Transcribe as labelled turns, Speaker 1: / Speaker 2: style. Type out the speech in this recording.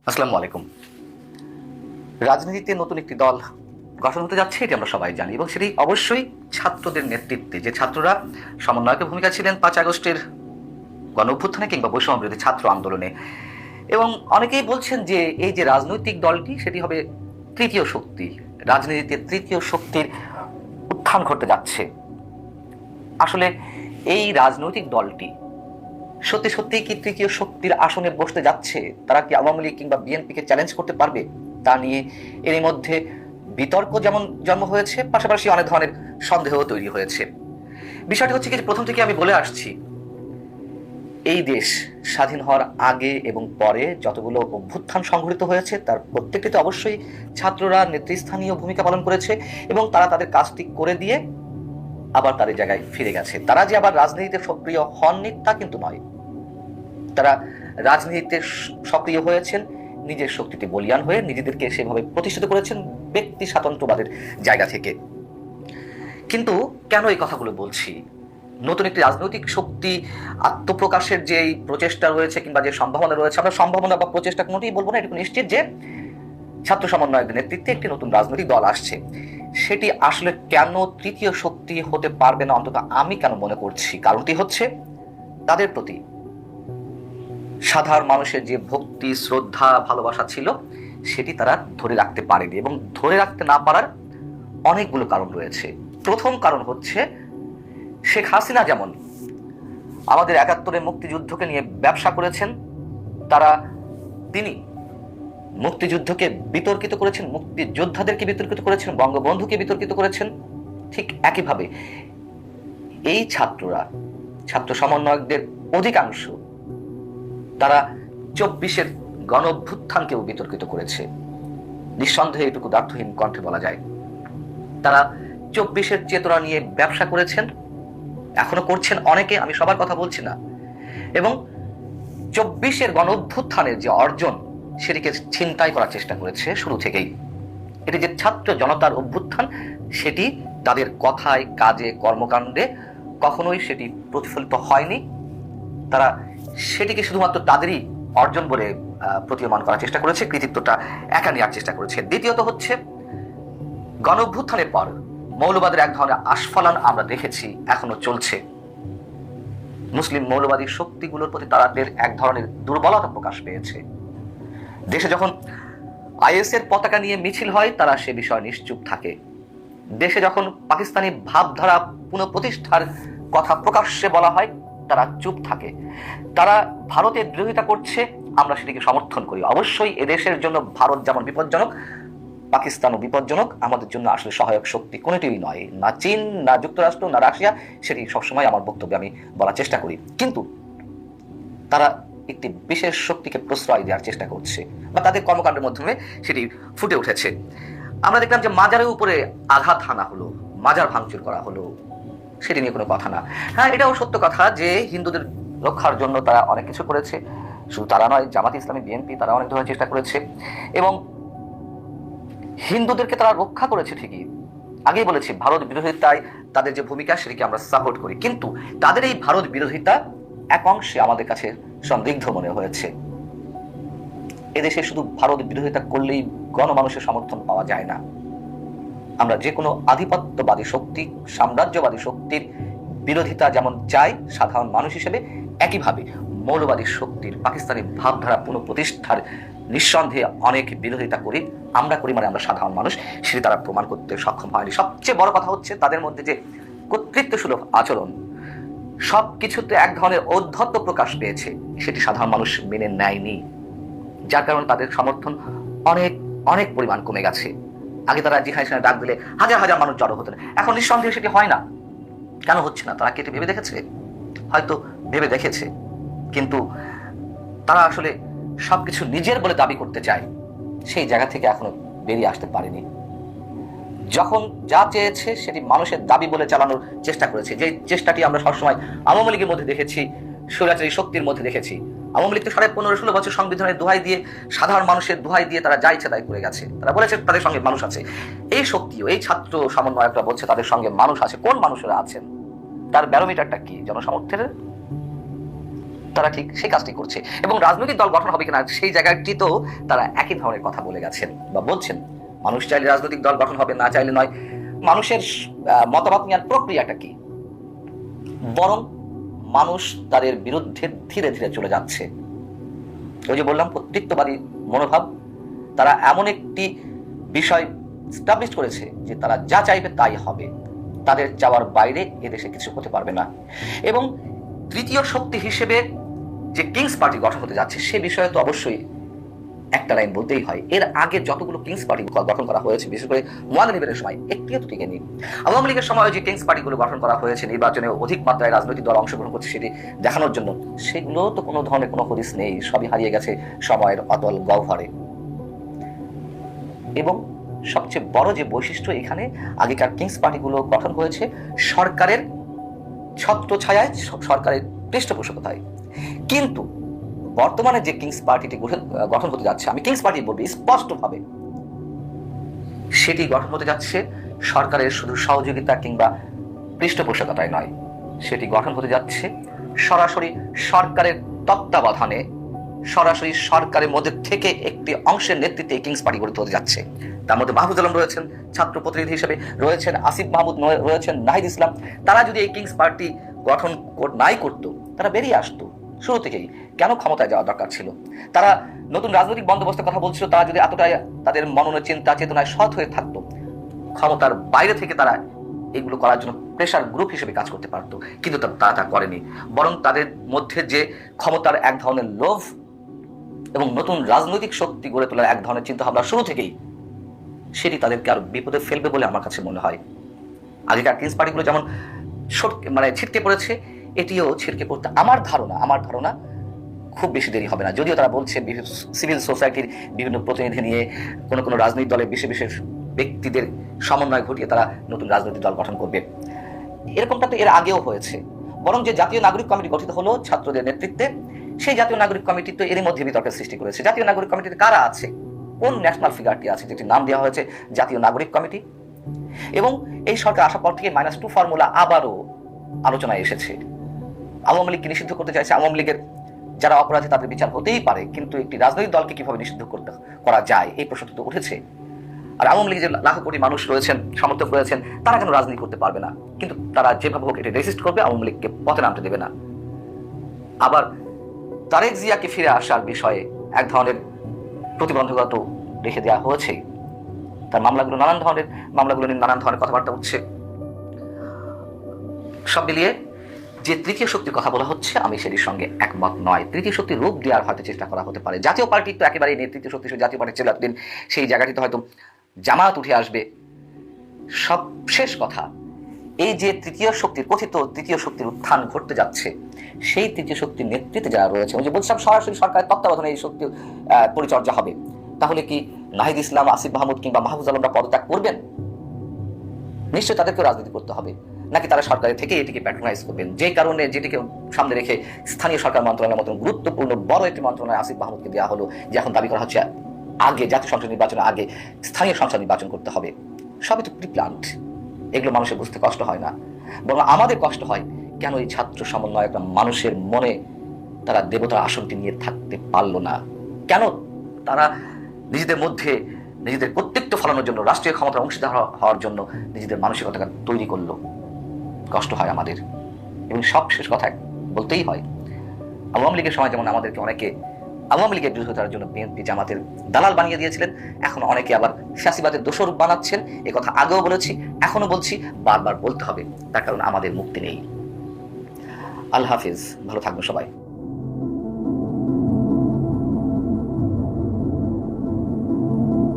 Speaker 1: আসসালামু আলাইকুম। রাজনীতিতে নতুন একটি দল গঠন হতে যাচ্ছে, এটি আমরা সবাই জানি, এবং সেটি অবশ্যই ছাত্রদের নেতৃত্বে। যে ছাত্ররা সমন্বয়কের ভূমিকা ছিলেন 5 আগস্টের গণ অভ্যুত্থানে কিংবা বৈষম্য বিরোধী ছাত্র আন্দোলনে। এবং অনেকেই বলছেন যে এই যে রাজনৈতিক দলটি, সেটি হবে তৃতীয় শক্তি, রাজনীতিতে তৃতীয় শক্তির উত্থান ঘটতে যাচ্ছে। আসলে এই রাজনৈতিক দলটি সত্যি সত্যিই কি তৃতীয় শক্তির আসনে বসতে যাচ্ছে? তারা কি আওয়ামী লীগ কিংবা বিএনপিকে চ্যালেঞ্জ করতে পারবে? তা নিয়ে এরই মধ্যে বিতর্ক যেমন জন্ম হয়েছে, পাশাপাশি অনেক ধরনের সন্দেহ তৈরি হয়েছে। বিষয়টি হচ্ছে কি, প্রথম থেকে আমি বলে আসছি, এই দেশ স্বাধীন হওয়ার আগে এবং পরে যতগুলো অভ্যুত্থান সংঘটিত হয়েছে তার প্রত্যেকটিতে অবশ্যই ছাত্ররা নেতৃস্থানীয় ভূমিকা পালন করেছে, এবং তারা তাদের কাজটি করে দিয়ে আবার তাদের জায়গায় ফিরে গেছে। তারা যে আবার রাজনীতিতে সক্রিয় হননি তা কিন্তু নয়। তারা রাজনীতিতে সক্রিয় হয়েছেন নিজের শক্তিতে বলিয়ান হয়ে, নিজেদেরকে সেভাবে প্রতিষ্ঠিত করেছেন ব্যক্তি স্বাতন্ত্র্যবাদের জায়গা থেকে। কিন্তু কেন এই কথাগুলো বলছি? নতুন একটি রাজনৈতিক শক্তি আত্মপ্রকাশের যে প্রচেষ্টা রয়েছে কিংবা যে সম্ভাবনা রয়েছে, আমরা সম্ভাবনা বা প্রচেষ্টা কোনোটি বলবো না, এটুকু নিশ্চিত যে ছাত্র সমন্বয়কের নেতৃত্বে একটি নতুন রাজনৈতিক দল আসছে। সেটি আসলে কেন তৃতীয় শক্তি হতে পারবে না, অন্তত আমি কেন মনে করছি, কারণটি হচ্ছে তাদের প্রতি সাধারণ মানুষের যে ভক্তি, শ্রদ্ধা, ভালোবাসা ছিল, সেটি তারা ধরে রাখতে পারেনি, এবং ধরে রাখতে না পারার অনেকগুলো কারণ রয়েছে। প্রথম কারণ হচ্ছে, শেখ হাসিনা যেমন আমাদের 71-এর মুক্তিযুদ্ধকে নিয়ে ব্যবসা করেছেন, তিনি মুক্তিযুদ্ধকে বিতর্কিত করেছেন, মুক্তিযোদ্ধাদেরকে বিতর্কিত করেছেন, বঙ্গবন্ধুকে বিতর্কিত করেছেন। ঠিক একইভাবে এই ছাত্র সমন্বয়কদের অধিকাংশ তারা 24-এর গণ অভ্যুত্থানকেও বিতর্কিত করেছে। নিঃসন্দেহে এটুকু দ্ব্যর্থহীন কণ্ঠে বলা যায়, তারা 24-এর চেতনা নিয়ে ব্যবসা করেছেন, এখনো করছেন অনেকে, আমি সবার কথা বলছি না। এবং 24-এর গণ অভ্যুত্থানের যে অর্জন, সেটিকে ছিনতাই করার চেষ্টা করেছে শুরু থেকেই। এটি যে ছাত্র জনতার অভ্যুত্থান, সেটি তাদের কথায়, কাজে, কর্মকাণ্ডে কখনোই সেটি প্রতিফলিত হয়নি। তারা সেটিকে শুধুমাত্র তাদেরই অর্জন বলে প্রতীয়মান করার চেষ্টা করেছে, কৃতিত্বটা একা নেওয়ার চেষ্টা করেছে। দ্বিতীয়ত হচ্ছে, গণ অভ্যুত্থানের পর মৌলবাদের এক ধরনের আস্ফালন আমরা দেখেছি, এখনো চলছে। মুসলিম মৌলবাদী শক্তিগুলোর প্রতি তাদের এক ধরনের দুর্বলতা প্রকাশ পেয়েছে। দেশে যখন আইএস এর পতাকা নিয়ে মিছিল হয়, তারা সে বিষয়ে নিশ্চুপ থাকে। দেশে যখন পাকিস্তানি ভাবধারা পুনঃপ্রতিষ্ঠার কথা প্রকাশ্যে বলা হয়, তারা চুপ থাকে। তারা ভারতের বিরোধিতা করছে, আমরা সেটিকে সমর্থন করি। অবশ্যই এদেশের জন্য ভারত যেমন বিপজ্জনক, পাকিস্তানও বিপজ্জনক, আমাদের জন্য আসলে সহায়ক শক্তি কোনোটিই নয়, না চীন, না যুক্তরাষ্ট্র, না রাশিয়া। সেটি সবসময় আমার বক্তব্যে আমি বলার চেষ্টা করি। কিন্তু তারা একটি বিশেষ শক্তিকে প্রশ্রয় দেওয়ার চেষ্টা করছে, বা তাদের কর্মকাণ্ডের মাধ্যমে সেটি ফুটে উঠেছে। আমরা দেখলাম যে মাজারের উপরে আঘাত হানা হলো, মাজার ভাঙচুর করা হলো, সেটি নিয়ে কোনো কথা না। হ্যাঁ, এটাও সত্য কথা যে হিন্দুদের রক্ষার জন্য তারা অনেক কিছু করেছে। শুধু তারা নয়, জামাত ইসলামী, বিএনপি, তারা অনেক ধরনের চেষ্টা করেছে, এবং হিন্দুদেরকে তারা রক্ষা করেছে ঠিকই। আগেই বলেছি, ভারত বিরোধিতায় তাদের যে ভূমিকা, সেটিকে আমরা সাপোর্ট করি। কিন্তু তাদের এই ভারত বিরোধিতা এক অংশে আমাদের কাছে সন্দিগ্ধ মনে হয়েছে। এদেশে শুধু ভারত বিরোধিতা করলেই গণমানুষের সমর্থন পাওয়া যায় না। আমরা যে কোনো আধিপত্যবাদী শক্তি, সাম্রাজ্যবাদী শক্তির বিরোধিতা যেমন চাই সাধারণ মানুষ হিসেবে, একইভাবে মৌলবাদী শক্তির, পাকিস্তানি ভাবধারা পুনঃপ্রতিষ্ঠার নিঃসন্দেহে অনেক বিরোধিতা করি। আমরা করি মানে আমরা সাধারণ মানুষ, সেটি তারা প্রমাণ করতে সক্ষম হয়নি। সবচেয়ে বড় কথা হচ্ছে, তাদের মধ্যে যে কর্তৃত্বসুলভ আচরণ, সবকিছুতে এক ধরনের ঔদ্ধত্য প্রকাশ পেয়েছে, সেটি সাধারণ মানুষ মেনে নেয়নি। যার কারণে তাদের সমর্থন অনেক অনেক পরিমাণ কমে গেছে। আগে তারা যেখানে সেখানে ডাক দিলে হাজার হাজার মানুষ জড়ো হতেন, এখন নিঃসন্দেহে সেটি হয় না। কেন হচ্ছে না? তারা কি এটি ভেবে দেখেছে? হয়তো ভেবে দেখেছে, কিন্তু তারা আসলে সবকিছু নিজের বলে দাবি করতে চায়, সেই জায়গা থেকে এখনো বেরিয়ে আসতে পারেনি। যখন যা চেয়েছে সেটি মানুষের দাবি বলে চালানোর চেষ্টা করেছে, যে চেষ্টাটি আমরা সবসময় আওয়ামী লীগের মধ্যে দেখেছি, স্বৈরাচারী শক্তির মধ্যে দেখেছি। আওয়ামী লীগ তো 15-16 বছর সংবিধানের দোহাই দিয়ে, সাধারণ মানুষের দোহাই দিয়ে তারা যা ইচ্ছে তাই করে গেছে। তারা বলেছে তাদের সঙ্গে মানুষ আছে। এই শক্তিও, এই ছাত্র সমন্বয়করা বলছে তাদের সঙ্গে মানুষ আছে। কোন মানুষেরা আছেন? তার ব্যারোমিটারটা কি? জনসমর্থনের? তারা ঠিক সেই কাজটি করছে, এবং রাজনৈতিক দল গঠন হবে কিনা সেই জায়গাটিতেও তারা একই ধরনের কথা বলে গেছেন বা বলছেন। মানুষ চাইলে রাজনৈতিক দল গঠন হবে, না চাইলে নয়। মানুষের মতামত নেওয়ার প্রক্রিয়াটা কি? বরং মানুষ তাদের বিরুদ্ধে ধীরে ধীরে চলে যাচ্ছে। ওই যে বললাম, কর্তৃত্ববাদী মনোভাব, তারা এমন একটি বিষয় স্টাবলিশ করেছে যে তারা যা চাইবে তাই হবে, তাদের চাওয়ার বাইরে এদেশে কিছু হতে পারবে না। এবং তৃতীয় শক্তি হিসেবে যে কিংস পার্টি গঠন হতে যাচ্ছে সে বিষয়ে তো অবশ্যই একটা লাইন বলতেই হয়। এর আগে যতগুলো কিংস পার্টি গঠন করা হয়েছে, বিশেষ করে মুয়াজ্জেমের সময়, একটিও তো টিকে নেই। আওয়ামী লীগের সময় যে কিংস পার্টিগুলো গঠন করা হয়েছে নির্বাচনে অধিক মাত্রায় রাজনৈতিক দল অংশগ্রহণ করছে সেটি দেখানোর জন্য, সেগুলো তো কোনো ধরনের কোনো হদিস নেই, সবই হারিয়ে গেছে সময়ের অতল গহ্বরে। এবং সবচেয়ে বড় যে বৈশিষ্ট্য, এখানে আগেকার কিংস পার্টিগুলো গঠন হয়েছে সরকারের ছত্রছায়ায়, সরকারের পৃষ্ঠপোষকতায়। কিন্তু বর্তমানে যে কিংস পার্টিটি গঠন হতে যাচ্ছে, আমি কিংস পার্টি বলবি স্পষ্টভাবে, সেটি গঠন হতে যাচ্ছে সরকারের শুধু সহযোগিতা কিংবা পৃষ্ঠপোষকতায় নয়, সেটি গঠন হতে যাচ্ছে সরাসরি সরকারের তত্ত্বাবধানে, সরাসরি সরকারের মধ্যে থেকে একটি অংশের নেতৃত্বে কিংস পার্টি গঠিত হতে যাচ্ছে। তার মধ্যে মাহফুজ আলম রয়েছেন ছাত্র প্রতিনিধি হিসেবে, রয়েছেন আসিফ মাহমুদ, রয়েছেন নাহিদ ইসলাম। তারা যদি এই কিংস পার্টি গঠন নাই করতো, তারা বেরিয়ে আসতো শুরু থেকেই। কেন ক্ষমতায় যাওয়া দরকার ছিল? তারা নতুন রাজনৈতিক বন্দোবস্তের কথা বলছিল, তারা যদি এতটাই তাদের মননের চিন্তা চেতনায় সৎ হয়ে থাকতো, ক্ষমতার বাইরে থেকে তারা এগুলো করার জন্য প্রেশার গ্রুপ হিসেবে কাজ করতে পারতো। কিন্তু তারা তা করেনি, বরং তাদের মধ্যে যে ক্ষমতার এক ধরনের লোভ এবং নতুন রাজনৈতিক শক্তি গড়ে তোলার এক ধরনের চিন্তা ভাবনা শুরু থেকেই, সেটি তাদেরকে আরো বিপদে ফেলবে বলে আমার কাছে মনে হয়। আগেকার কিংস পার্টিগুলো যেমন ছিটকে পড়েছে, এটিও ছিটকে পড়তে আমার ধারণা খুব বেশি দেরি হবে না। যদিও তারা বলছে সিভিল সোসাইটির বিভিন্ন প্রতিনিধি নিয়ে কোনো রাজনৈতিক দলের বিশেষ ব্যক্তিদের সমন্বয় ঘটিয়ে তারা নতুন রাজনৈতিক দল গঠন করবে, এরকমটা তো এর আগেও হয়েছে। বরং যে জাতীয় নাগরিক কমিটি গঠিত হলো ছাত্রদের নেতৃত্বে, সেই জাতীয় নাগরিক কমিটি তো এরই মধ্যে বিতর্কের সৃষ্টি করেছে। জাতীয় নাগরিক কমিটিতে কারা আছে? কোন ন্যাশনাল ফিগারটি আছে যেটির নাম দেওয়া হয়েছে জাতীয় নাগরিক কমিটি? এবং এই সরকার আসার পর থেকে -2 ফর্মুলা আবারও আলোচনায় এসেছে। আওয়ামী লীগকে নিষিদ্ধ করতে চাইছে। আওয়ামী লীগের যারা অপরাধী তাদের বিচার হতেই পারে, কিন্তু একটি রাজনৈতিক দলকে কিভাবে নিষিদ্ধ করা যায়, এই প্রশ্নটি তো উঠেছে। আর আওয়ামী লীগের লাখ কোটি মানুষ রয়েছেন, সমর্থক রয়েছেন, তারা কেন রাজনীতি করতে পারবে না? কিন্তু তারা যেভাবে হোক এটি রেজিস্ট করবে, আওয়ামী লীগকে পথে নামতে দেবে না। আবার তারেক জিয়াকে ফিরে আসার বিষয়ে এক ধরনের প্রতিবন্ধকতা তো রেখে দেওয়া হয়েছে। তার মামলাগুলো নিয়ে নানান ধরনের কথাবার্তা উঠছে। সব মিলিয়ে যে তৃতীয় শক্তির কথা বলা হচ্ছে, আমি সেটির সঙ্গে একমত নয়। তৃতীয় শক্তির রূপ দেওয়ার হয়তো চেষ্টা করা হতে পারে। জাতীয় পার্টি তো একেবারে নেই, তৃতীয় শক্তি জাতীয় পার্টি ছিল এতদিন, সেই জায়গাটিতে হয়তো জামায়াত উঠে আসবে। সব শেষ কথা, এই যে কথিত তৃতীয় শক্তির উত্থান ঘটতে যাচ্ছে, সেই তৃতীয় শক্তির নেতৃত্বে যারা রয়েছে, যে বলছিলাম সরাসরি সরকারের তত্ত্বাবধানে এই শক্তি পরিচর্যা হবে, তাহলে কি নাহিদ ইসলাম, আসিফ মাহমুদ কিংবা মাহফুজ আলমরা পদত্যাগ করবেন? নিশ্চয়ই তাদেরকে রাজনীতি করতে হবে। নাকি তারা সরকারের থেকে এটিকে প্যাট্রোনাইজ করবেন, যে কারণে যেটিকে সামনে রেখে স্থানীয় সরকার মন্ত্রণালয়ের মতন গুরুত্বপূর্ণ বড় একটি মন্ত্রণালয় আসিফ মাহমুদকে দেওয়া হলো, যে এখন দাবি করা হচ্ছে আগে জাতীয় সংসদ নির্বাচনের আগে স্থানীয় সংসদ নির্বাচন করতে হবে। সবই তো প্রিপ্ল্যান্ড। এগুলো মানুষের বুঝতে কষ্ট হয় না, বরং আমাদের কষ্ট হয় কেন এই ছাত্র সমন্বয়করা মানুষের মনে তারা দেবতার আসনটি নিয়ে থাকতে পারলো না? কেন তারা নিজেদের মধ্যে নিজেদের কর্তৃত্ব ফলানোর জন্য, রাষ্ট্রীয় ক্ষমতার অংশীদার হওয়ার জন্য নিজেদের মানসিকতা তৈরি করলো? কষ্ট হয় আমাদের। এবং সব শেষ কথা বলতেই হয়, আওয়ামী লীগের সময় যেমন আমাদেরকে অনেকে আওয়ামী লীগের বিরোধিতার জন্য বিএনপি জামাতের দালাল বানিয়ে দিয়েছিলেন, এখন অনেকে আবার ফ্যাসিবাদের দোসর বানাচ্ছেন। এ কথা আগেও বলেছি, এখনো বলছি, বারবার বলতে হবে, তার কারণ আমাদের মুক্তি নেই। আল্লাহ হাফিজ, ভালো থাকবেন সবাই।